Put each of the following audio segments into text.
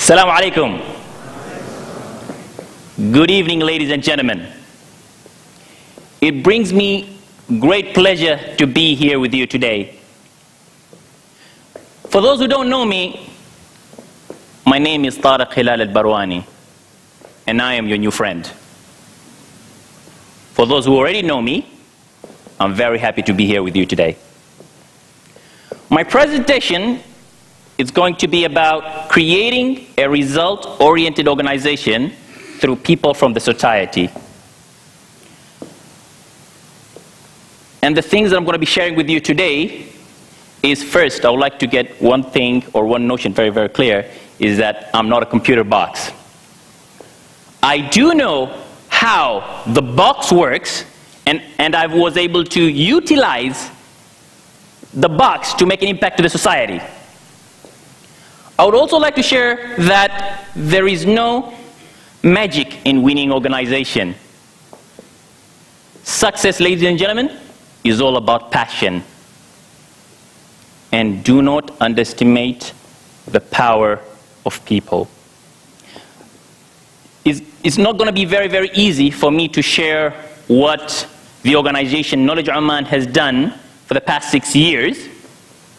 Assalamu alaikum. Good evening, ladies and gentlemen. It brings me great pleasure to be here with you today. For those who don't know me, my name is Tariq Hilal Al-Barwani, and I am your new friend. For those who already know me, I'm very happy to be here with you today. My presentation is going to be about creating a result-oriented organization through people from the society. And the things that I'm going to be sharing with you today is, first, I would like to get one thing or one notion very, very clear, is that I'm not a computer box. I do know how the box works, and I was able to utilize the box to make an impact to the society. I would also like to share that there is no magic in winning organization. Success, ladies and gentlemen, is all about passion. And do not underestimate the power of people. It's not going to be very, very easy for me to share what the organization Knowledge Oman has done for the past 6 years,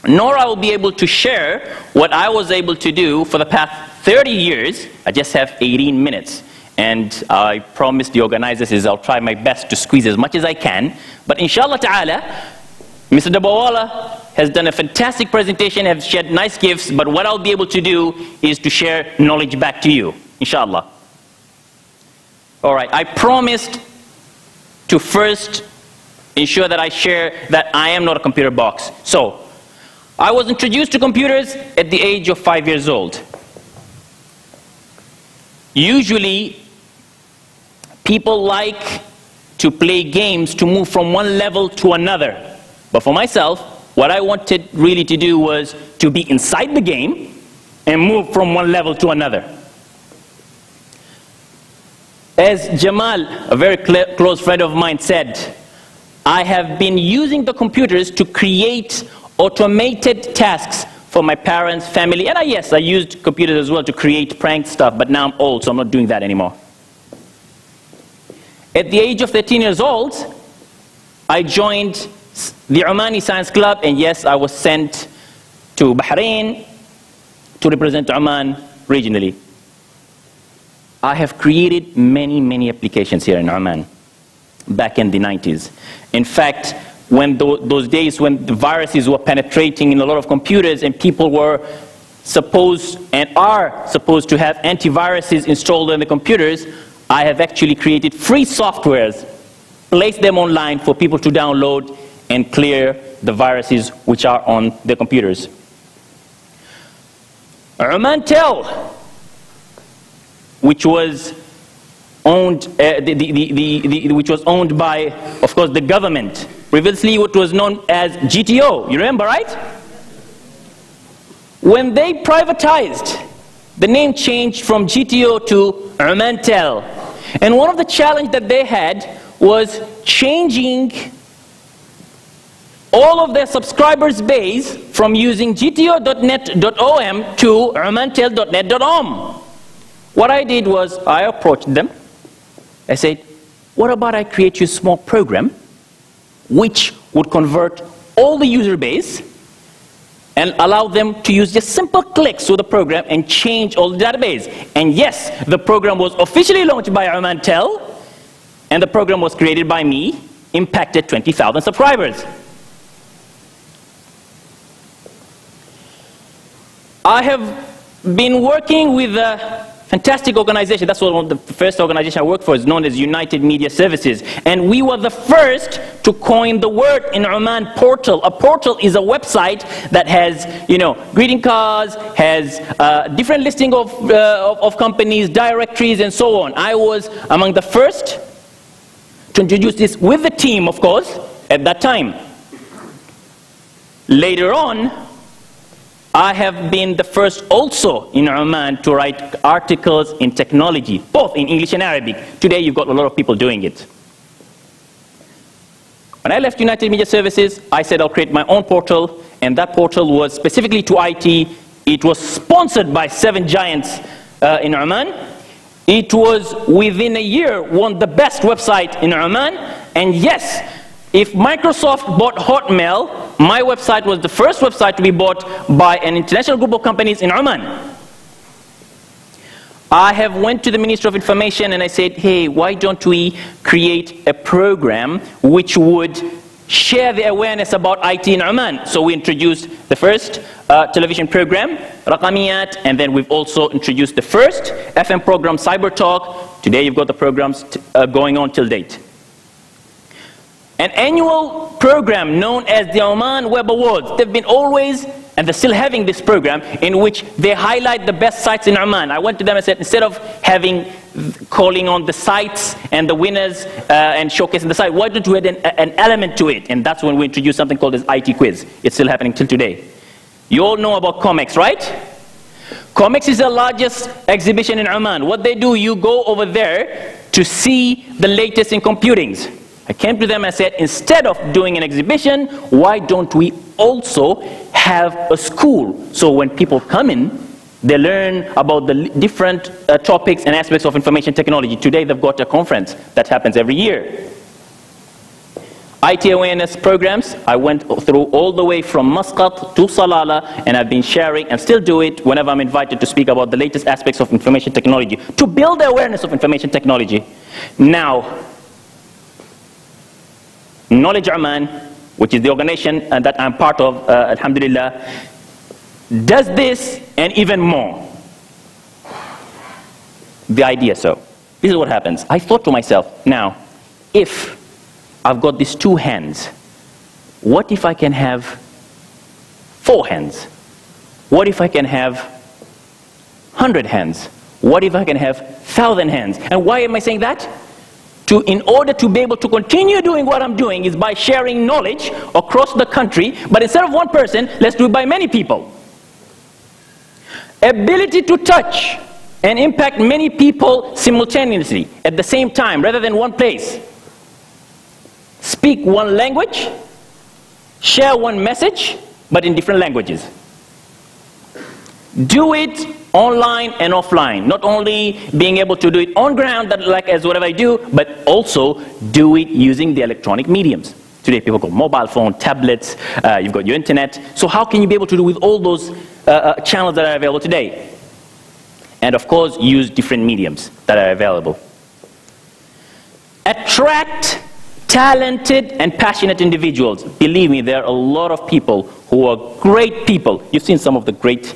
nor I will be able to share what I was able to do for the past 30 years. I just have 18 minutes. And I promised the organizers is I'll try my best to squeeze as much as I can. But inshallah ta'ala, Mr. Dabawala has done a fantastic presentation, has shared nice gifts, but what I'll be able to do is to share knowledge back to you, inshallah. All right, I promised to first ensure that I share that I am not a computer box. So, I was introduced to computers at the age of 5 years old. Usually, people like to play games to move from one level to another. But for myself, what I wanted really to do was to be inside the game and move from one level to another. As Jamal, a very close friend of mine, said, I have been using the computers to create automated tasks for my parents, family, and yes, I used computers as well to create prank stuff, but now I'm old, so I'm not doing that anymore. At the age of 13 years old, I joined the Omani Science Club, and yes, I was sent to Bahrain to represent Oman regionally. I have created many, many applications here in Oman back in the 90s. In fact, when those days when the viruses were penetrating in a lot of computers and people were supposed and are supposed to have antiviruses installed on the computers, I have actually created free softwares, placed them online for people to download and clear the viruses which are on the computers. Omantel, which was owned, which was owned by, of course, the government. Previously, what was known as GTO. You remember, right? When they privatized, the name changed from GTO to Omantel. And one of the challenges that they had was changing all of their subscribers' base from using gto.net.om to omantel.net.om. What I did was I approached them. I said, what about I create you a small program which would convert all the user base and allow them to use just simple clicks through the program and change all the database. And yes, the program was officially launched by Omantel, and the program was created by me, impacted 20,000 subscribers. I have been working with a fantastic organization. That's one of the first organization I worked for, is known as United Media Services. And we were the first to coin the word in Oman, portal. A portal is a website that has, greeting cards, has different listing of companies, directories, and so on. I was among the first to introduce this with the team, of course, at that time. Later on, I have been the first also in Oman to write articles in technology, both in English and Arabic. Today you've got a lot of people doing it. When I left United Media Services, I said I'll create my own portal, and that portal was specifically to IT. It was sponsored by 7 giants in Oman. It was within a year won the best website in Oman. And yes, if Microsoft bought Hotmail, my website was the first website to be bought by an international group of companies in Oman. I have went to the Ministry of Information and I said, hey, why don't we create a program which would share the awareness about IT in Oman? So we introduced the first television program, Raqamiyat, and then we've also introduced the first FM program, Cyber Talk. Today you've got the programs going on till date. An annual program known as the Oman Web Awards. They've been always, and they're still having this program, in which they highlight the best sites in Oman. I went to them and said, instead of calling on the sites and the winners and showcasing the site, why don't you add an element to it? And that's when we introduced something called as IT Quiz. It's still happening till today. You all know about COMEX, right? COMEX is the largest exhibition in Oman. What they do, you go over there to see the latest in computings. I came to them and said, instead of doing an exhibition, why don't we also have a school? So when people come in, they learn about the different topics and aspects of information technology. Today they've got a conference that happens every year. IT awareness programs, I went through all the way from Muscat to Salalah, and I've been sharing and still do it whenever I'm invited to speak about the latest aspects of information technology, to build the awareness of information technology. Now, Knowledge Oman, which is the organization that I'm part of, alhamdulillah, does this and even more. The idea, so, this is what happens. I thought to myself, now, if I've got these 2 hands, what if I can have 4 hands? What if I can have 100 hands? What if I can have 1,000 hands? And why am I saying that? In order to be able to continue doing what I'm doing is by sharing knowledge across the country, but instead of one person, let's do it by many people. Ability to touch and impact many people simultaneously at the same time, rather than one place. Speak one language, share one message, but in different languages. Do it online and offline, not only being able to do it on ground, as whatever I do, but also do it using the electronic mediums. Today people got mobile phone, tablets, you've got your internet. So how can you be able to do with all those channels that are available today? And of course, use different mediums that are available. Attract talented and passionate individuals. Believe me, there are a lot of people who are great people. You've seen some of the great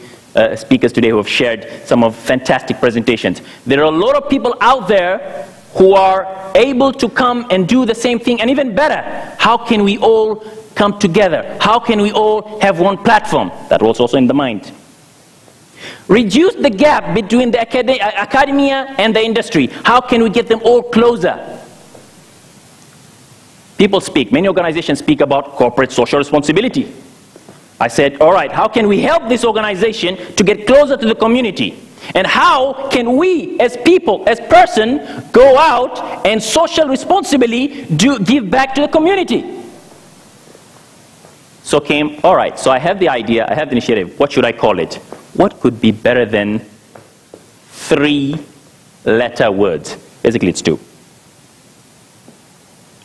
speakers today who have shared some of fantastic presentations. There are a lot of people out there who are able to come and do the same thing and even better. How can we all come together? How can we all have one platform? That was also in the mind. Reduce the gap between the academia and the industry. How can we get them all closer? People speak, many organizations speak about corporate social responsibility. I said, all right, how can we help this organization to get closer to the community? And how can we, as people, as person, go out and social responsibly give back to the community? So came, all right, so I have the idea, I have the initiative. What should I call it? What could be better than 3-letter words? Basically, it's 2.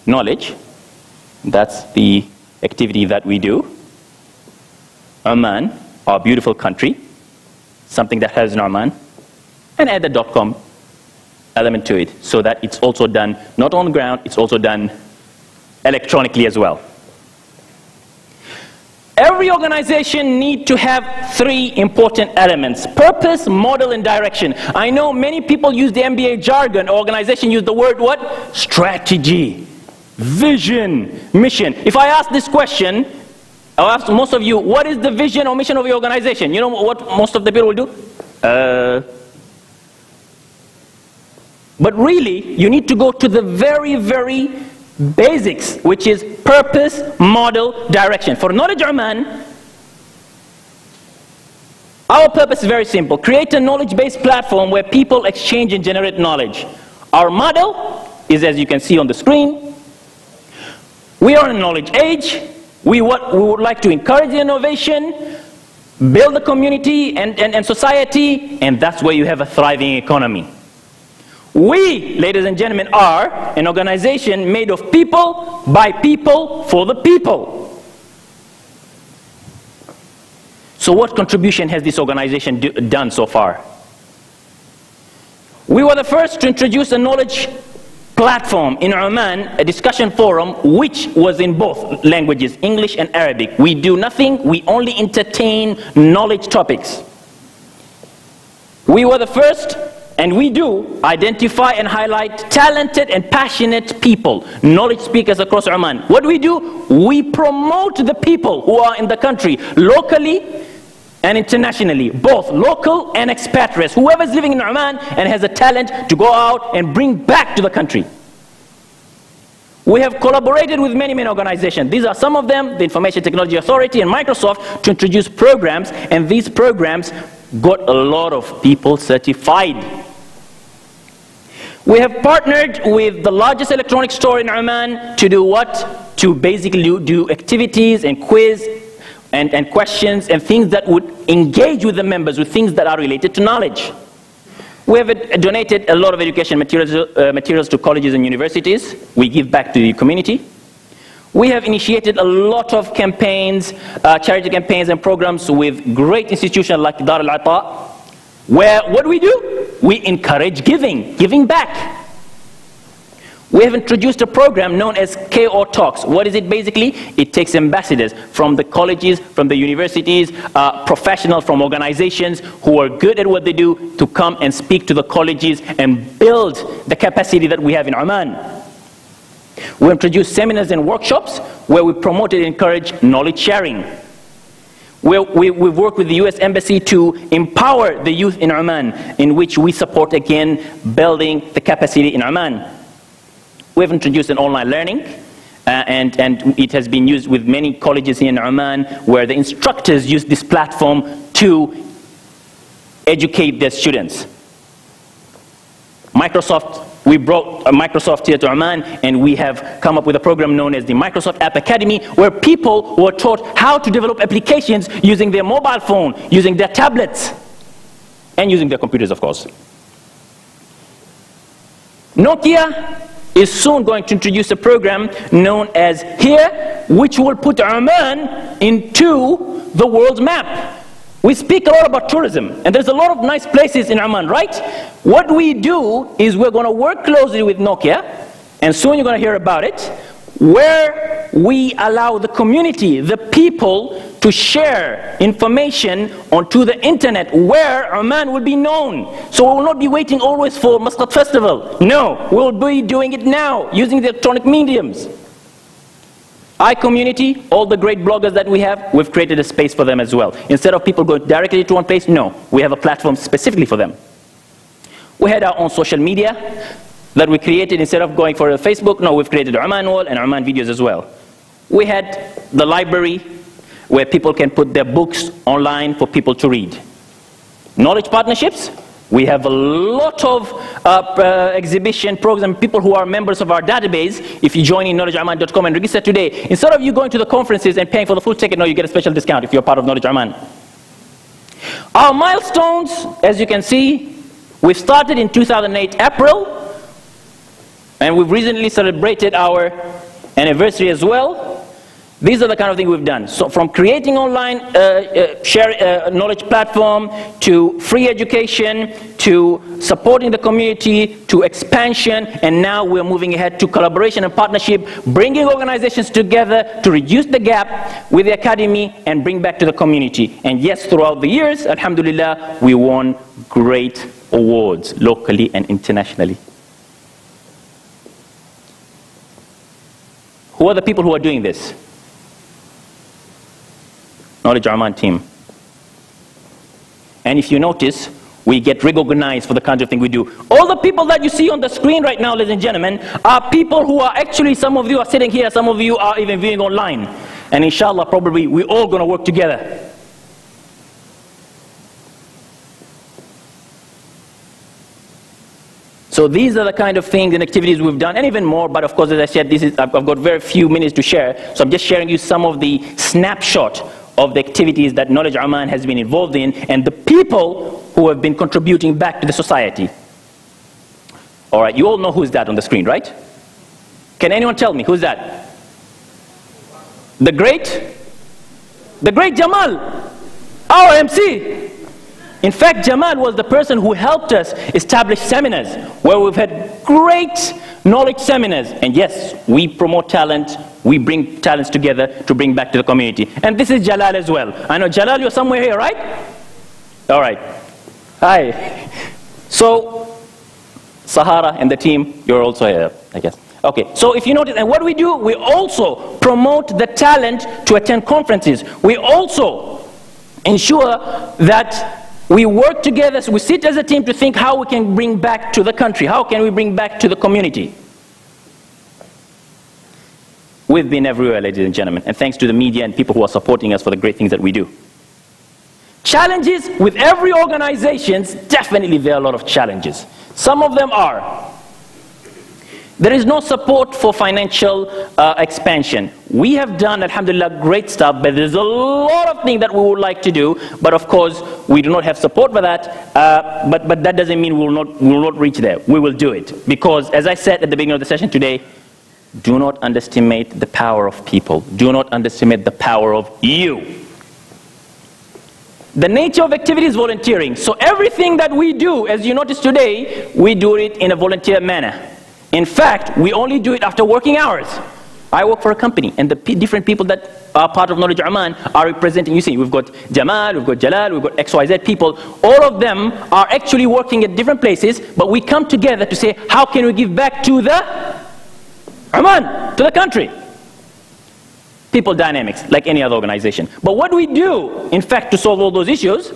Knowledge, that's the activity that we do. Oman, our beautiful country, something that has in Oman, and add the .com element to it, so that it's also done not on the ground, it's also done electronically as well. Every organization needs to have 3 important elements: purpose, model, and direction. I know many people use the MBA jargon. Organization use the word what? Strategy, vision, mission. If I ask this question, I'll ask most of you, what is the vision or mission of your organization? You know what most of the people will do? But really, you need to go to the very, very basics, which is purpose, model, direction. For Knowledge Oman, our purpose is very simple. Create a knowledge-based platform where people exchange and generate knowledge. Our model is, as you can see on the screen, we are in a knowledge age. We would like to encourage innovation, build the community and society, and that's where you have a thriving economy. We, ladies and gentlemen, are an organization made of people, by people, for the people. So what contribution has this organization done so far? We were the first to introduce a knowledge platform in Oman, a discussion forum, which was in both languages, English and Arabic. We do nothing, we only entertain knowledge topics. We were the first, and we do, identify and highlight talented and passionate people, knowledge speakers across Oman. What do? We promote the people who are in the country, locally and internationally, both local and expatriates, whoever is living in Oman and has a talent to go out and bring back to the country. We have collaborated with many organizations. These are some of them, the Information Technology Authority and Microsoft, to introduce programs, and these programs got a lot of people certified. We have partnered with the largest electronics store in Oman to do what? To basically do activities and quiz and questions and things that would engage with the members with things that are related to knowledge. We have donated a lot of education materials to colleges and universities. We give back to the community. We have initiated a lot of campaigns, charity campaigns and programs with great institutions like Dar al-Ata, where what do? We encourage giving back. We have introduced a program known as KO Talks. What is it basically? It takes ambassadors from the colleges, from the universities, professionals from organizations who are good at what they do to come and speak to the colleges and build the capacity that we have in Oman. We introduced seminars and workshops where we promote and encourage knowledge sharing. We've worked with the US Embassy to empower the youth in Oman, in which we support again building the capacity in Oman. We've introduced an online learning, and it has been used with many colleges here in Oman, where the instructors use this platform to educate their students. We brought Microsoft here to Oman, and we have come up with a program known as the Microsoft App Academy, where people were taught how to develop applications using their mobile phone, using their tablets, and using their computers, of course. Nokia is soon going to introduce a program known as HERE, which will put Oman into the world map. We speak a lot about tourism, and there's a lot of nice places in Oman, right? What we do is we're going to work closely with Nokia, and soon you're going to hear about it, where we allow the community, the people, to share information onto the internet, where Oman will be known. So we will not be waiting always for Muscat Festival. No, we'll be doing it now, using the electronic mediums. iCommunity, all the great bloggers that we have, we've created a space for them as well. Instead of people going directly to one place, no, we have a platform specifically for them. We had our own social media that we created. Instead of going for Facebook, no, we've created Oman Wall and Oman videos as well. We had the library, where people can put their books online for people to read. Knowledge partnerships, we have a lot of exhibition programs, people who are members of our database. If you join in knowledgeoman.com and register today, instead of you going to the conferences and paying for the full ticket, no, you get a special discount if you're part of Knowledge Oman. Our milestones, as you can see, we started in 2008 April, and we've recently celebrated our anniversary as well. These are the kind of things we've done. So from creating online knowledge platform, to free education, to supporting the community, to expansion, and now we're moving ahead to collaboration and partnership, bringing organizations together to reduce the gap with the academy and bring back to the community. And yes, throughout the years, alhamdulillah, we won great awards locally and internationally. Who are the people who are doing this? Knowledge Oman team. And if you notice, we get recognized for the kind of thing we do. All the people that you see on the screen right now, ladies and gentlemen, are people who are actually, some of you are sitting here, some of you are even viewing online. And inshallah, probably we're all going to work together. So these are the kind of things and activities we've done, and even more, but of course, as I said, I've got very few minutes to share, so I'm just sharing you some of the snapshot of the activities that Knowledge Oman has been involved in and the people who have been contributing back to the society. All right, you all know who's that on the screen, right? Can anyone tell me who's that? The great Jamal, our MC. In fact, Jamal was the person who helped us establish seminars where we've had great knowledge seminars. And yes, we promote talent, we bring talents together to bring back to the community. And this is Jalal as well. I know Jalal, you're somewhere here, right? All right. Hi. So, Sahara and the team, you're also here, I guess. Okay, so if you notice, and what do, we also promote the talent to attend conferences. We also ensure that we work together, so we sit as a team to think how we can bring back to the country, how can we bring back to the community. We've been everywhere, ladies and gentlemen, and thanks to the media and people who are supporting us for the great things that we do. Challenges with every organization, definitely there are a lot of challenges. Some of them are, there is no support for financial expansion. We have done, alhamdulillah, great stuff, but there's a lot of things that we would like to do, but of course, we do not have support for that, but that doesn't mean we will not reach there. We will do it, because as I said at the beginning of the session today, do not underestimate the power of people. Do not underestimate the power of you. The nature of activity is volunteering. So everything that we do, as you notice today, we do it in a volunteer manner. In fact, we only do it after working hours. I work for a company, and the different people that are part of Knowledge Oman are representing, you see, we've got Jamal, we've got Jalal, we've got XYZ people. All of them are actually working at different places, but we come together to say, how can we give back to the Oman, to the country? People dynamics, like any other organization. But what we do, in fact, to solve all those issues,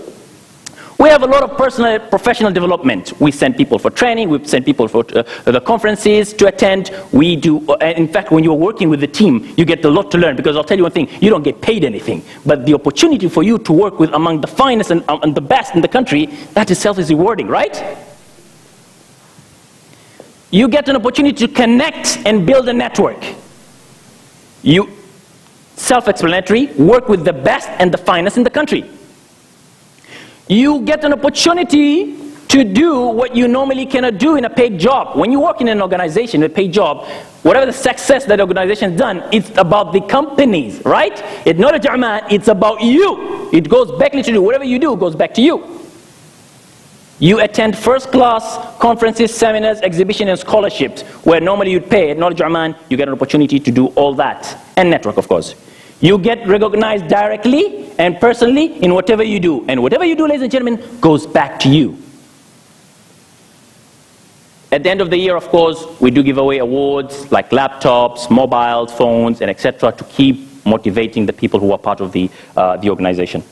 we have a lot of personal, professional development. We send people for training, we send people for the conferences to attend. We do, in fact, when you're working with the team, you get a lot to learn, because I'll tell you one thing, you don't get paid anything. But the opportunity for you to work with among the finest and the best in the country, that itself is rewarding, right? You get an opportunity to connect and build a network. You, self-explanatory, work with the best and the finest in the country. You get an opportunity to do what you normally cannot do in a paid job. When you work in an organization, a paid job, whatever the success that the organization has done, it's about the companies, right? It's not a Oman, it's about you. It goes back to you. Whatever you do goes back to you. You attend first-class conferences, seminars, exhibitions, and scholarships, where normally you'd pay. At Knowledge Oman, you get an opportunity to do all that. And network, of course. You get recognized directly and personally in whatever you do. And whatever you do, ladies and gentlemen, goes back to you. At the end of the year, of course, we do give away awards like laptops, mobiles, phones, and etc. to keep motivating the people who are part of the organization.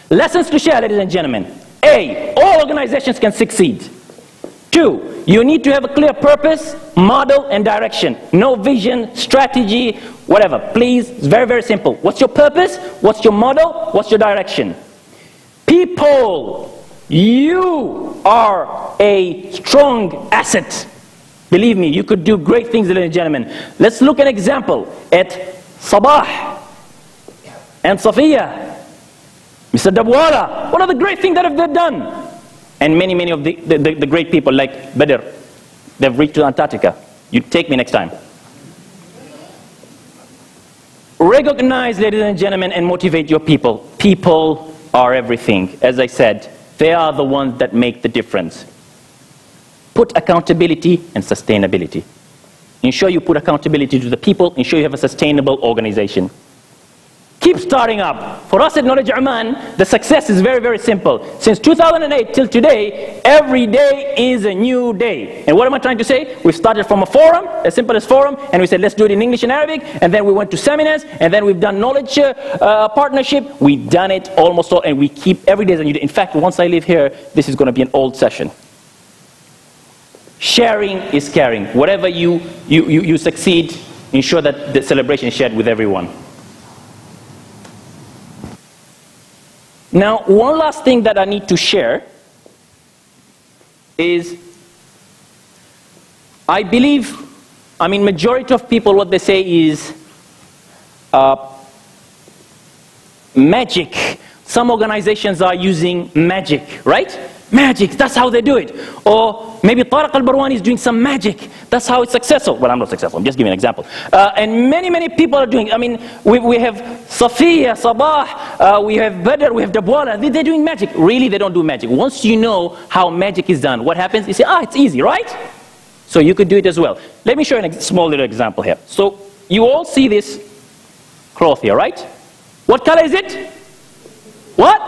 Lessons to share, ladies and gentlemen. A, all organizations can succeed. 2, you need to have a clear purpose, model, and direction. No vision, strategy, whatever. Please, it's very, very simple. What's your purpose? What's your model? What's your direction? People, you are a strong asset. Believe me, you could do great things, ladies and gentlemen. Let's look at an example at Sabah and Safiya. Mr. Dabwala, what are the great things that they've done? And many, many of the great people like Badr, they've reached to Antarctica. You take me next time. Recognize, ladies and gentlemen, and motivate your people. People are everything. As I said, they are the ones that make the difference. Put accountability and sustainability. Ensure you put accountability to the people. Ensure you have a sustainable organization. Keep starting up. For us at Knowledge Oman, the success is very, very simple. Since 2008 till today, every day is a new day. And what am I trying to say? We started from a forum, as simple as forum, and we said, let's do it in English and Arabic, and then we went to seminars, and then we've done knowledge partnership. We've done it almost all, and we keep every day as a new day. In fact, once I leave here, this is going to be an old session. Sharing is caring. Whatever you succeed, ensure that the celebration is shared with everyone. Now, one last thing that I need to share is, I believe, majority of people, what they say is, magic. Some organizations are using magic, right? Magic, that's how they do it. Or maybe Tariq Al-Barwani is doing some magic. That's how it's successful. Well, I'm not successful, I'm just giving an example. And many, many people are doing, I mean, we have Safiya, Sabah, we have Badr, we have Dabwala. They're doing magic. Really, they don't do magic. Once you know how magic is done, what happens? You say, it's easy, right? So you could do it as well. Let me show you a small little example here. So you all see this cloth here, right? What color is it? What?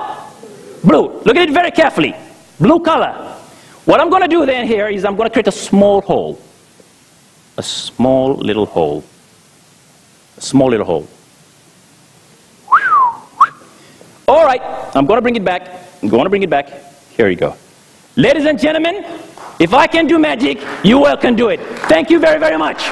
Blue. Look at it very carefully. Blue color. What I'm going to do then here is I'm going to create a small hole. A small little hole. A small little hole. All right, I'm going to bring it back. I'm going to bring it back. Here you go. Ladies and gentlemen, if I can do magic, you all can do it. Thank you very, very much.